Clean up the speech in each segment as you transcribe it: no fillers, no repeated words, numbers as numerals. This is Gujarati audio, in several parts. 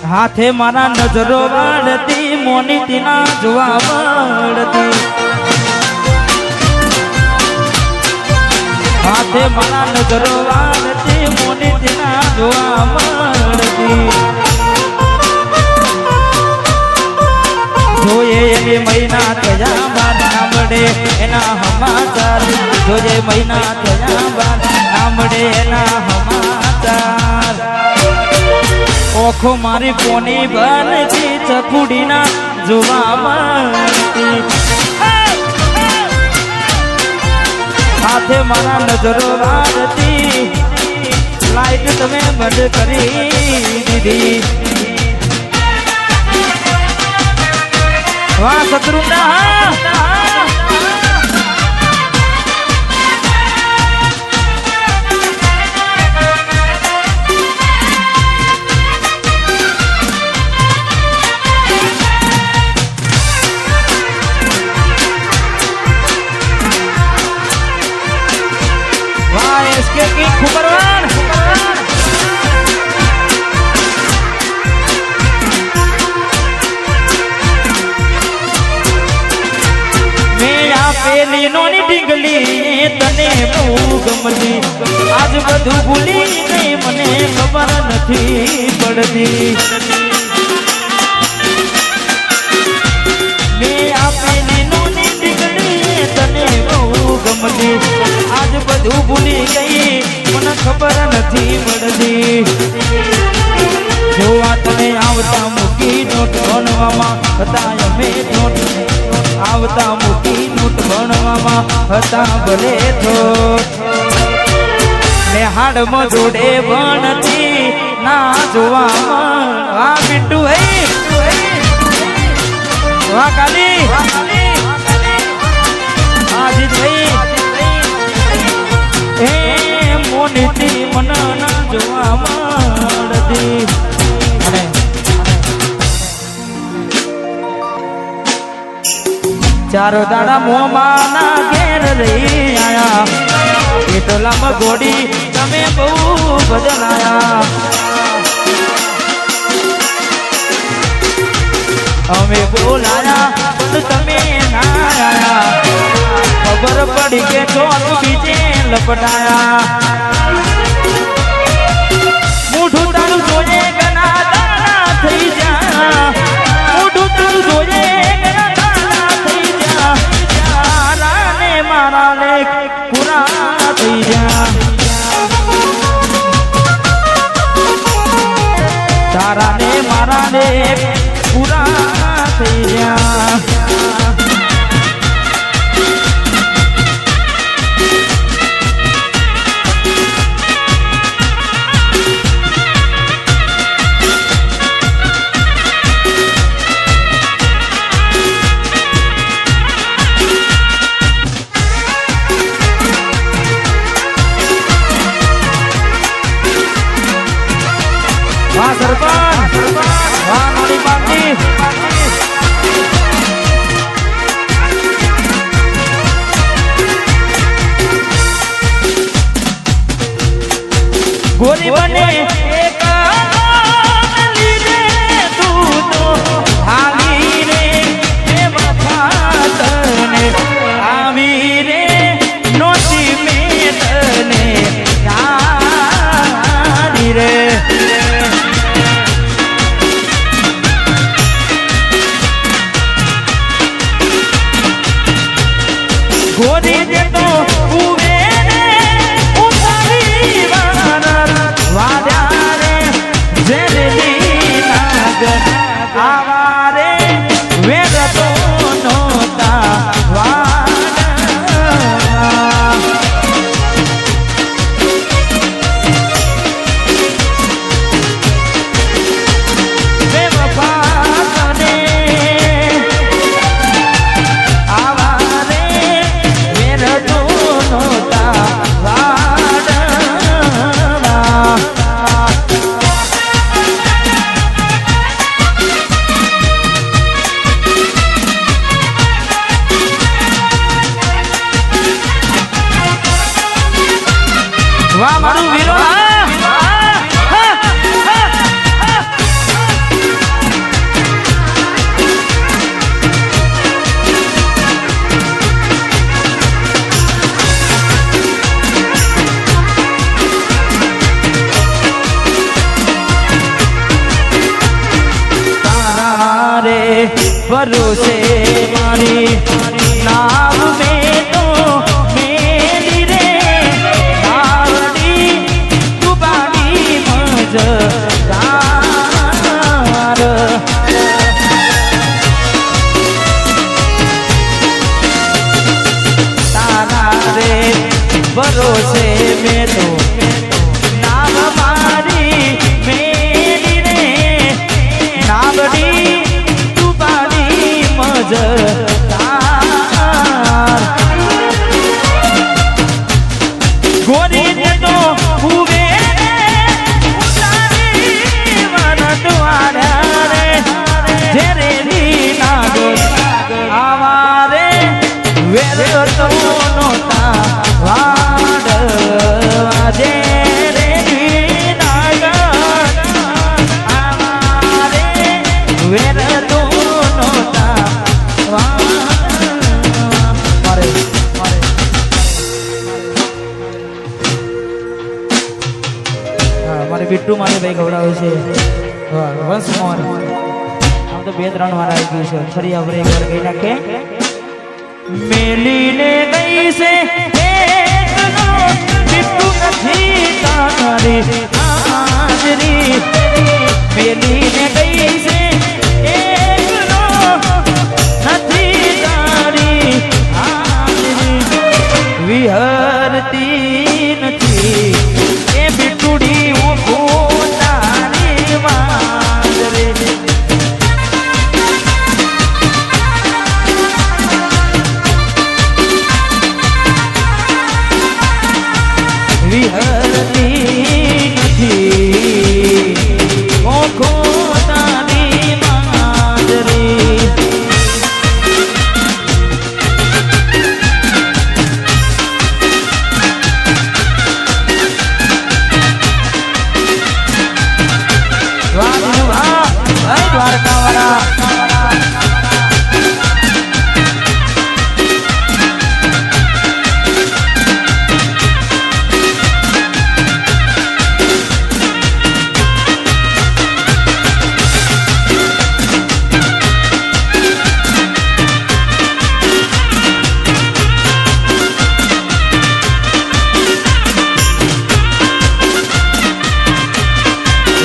હાથે મારા નજરો વાળતી મોની તીના જોવા મળતી હાથે મારા નજરો વાળતી મોની તીના જોવા મળતી જોઈએ એની મહિના થયા બાદ ના મળે એના સમાચાર જોઈએ મહિના થયા બાદ ના મળે એના સમાચાર ઓખો મારી કોની બનતી ચકુડીના જોવા મળતી હાથે મારા નજરો વાળતી લાઈટ તમે બંધ કરી દીધી વાહ શત્રુના इसके की खुबरवान मेरा पेली नोनी ढींगली तने बहू गमती आज बधु भूली नहीं मने खबर नहीं पड़ती मेरा पेली नोनी ढींगली तने बहू गमती आज बधु भूली गई મને ખબર નથી પડતી જોવા તને આવતા મૂકી નોટ ભણવામાં હતા અમે નોટ આવતા મૂકી નોટ ભણવામાં હતા ભલે થોટ ને હાડમાં જોડે ભણતી ના જોવામાં આ પિન્ટુ હે વાહ કાલી આજી ભાઈ મોનીતી મન ના જોવા મળતી ચારો દાડા મોમાના ઘેર રહી આયા એટલામાં ગોડી તમે બહુ બદલાયા અમે બોલાયા પણ તમે ના આયા ખબર પડી કે ચોર બીજે લપટાયા મૂઠું તારું જોઈએ ગના દાણા થઈ જા મૂઠું તારું જોઈએ ગના દાણા થઈ જા તારા ને મારા લેખ પૂરા થઈ જા તારા ને મારા લેખ પૂરા થઈ જા વાહ સરપંચ વાહ નોની બાપજી ગોરી બને એક લીધે તું તો આવી રે એ વફા તને આવી રે નોતી મેં તને યારી રે ગોરી દે તો ઉવે રે ઉતારી વાદ્યા રે જેલી નાગ આવા રે વેદ તો નોતા વાડા વે વફા તને આવા રે વેદ ભરોસે મારી નાવ મેં તો મેલી રે નાવડી ડૂબાડી મજદાર તારા રે ભરોસે મેં તો નાવ મારી મેલી રે નાવડી ડૂબાડી મજદાર ગોરી ને તો હુવે ઉતારી વરદવાડા રે જેરે રી નાગર આવા રે વેર તો નોતા વાડવા જેરે રી નાગર આવા રે વેર તો નોતા મારે મારે બિટ્ટુ મારે ભાઈ ગવડાવે છે વંશ મોહન આમ તો 2-3 વાર આવી ગયું છે ફરી આપણે એકવાર ગઈ નાખે મેલીને ગઈ છે એકલો બિટ્ટુ નથી તારી હાજરી મેલીને ગઈ છે એકલો નથી તારી હાજરી વિહરતી નથી એ બિટુડી ઉભો તારી વાંદરે વિહરતી નથી ઓખો તારી વાંદરે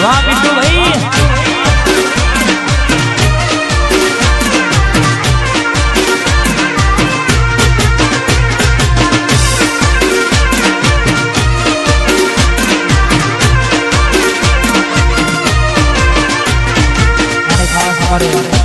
વાહ બિટ્ટુ ભાઈ અને ખાસ અમારે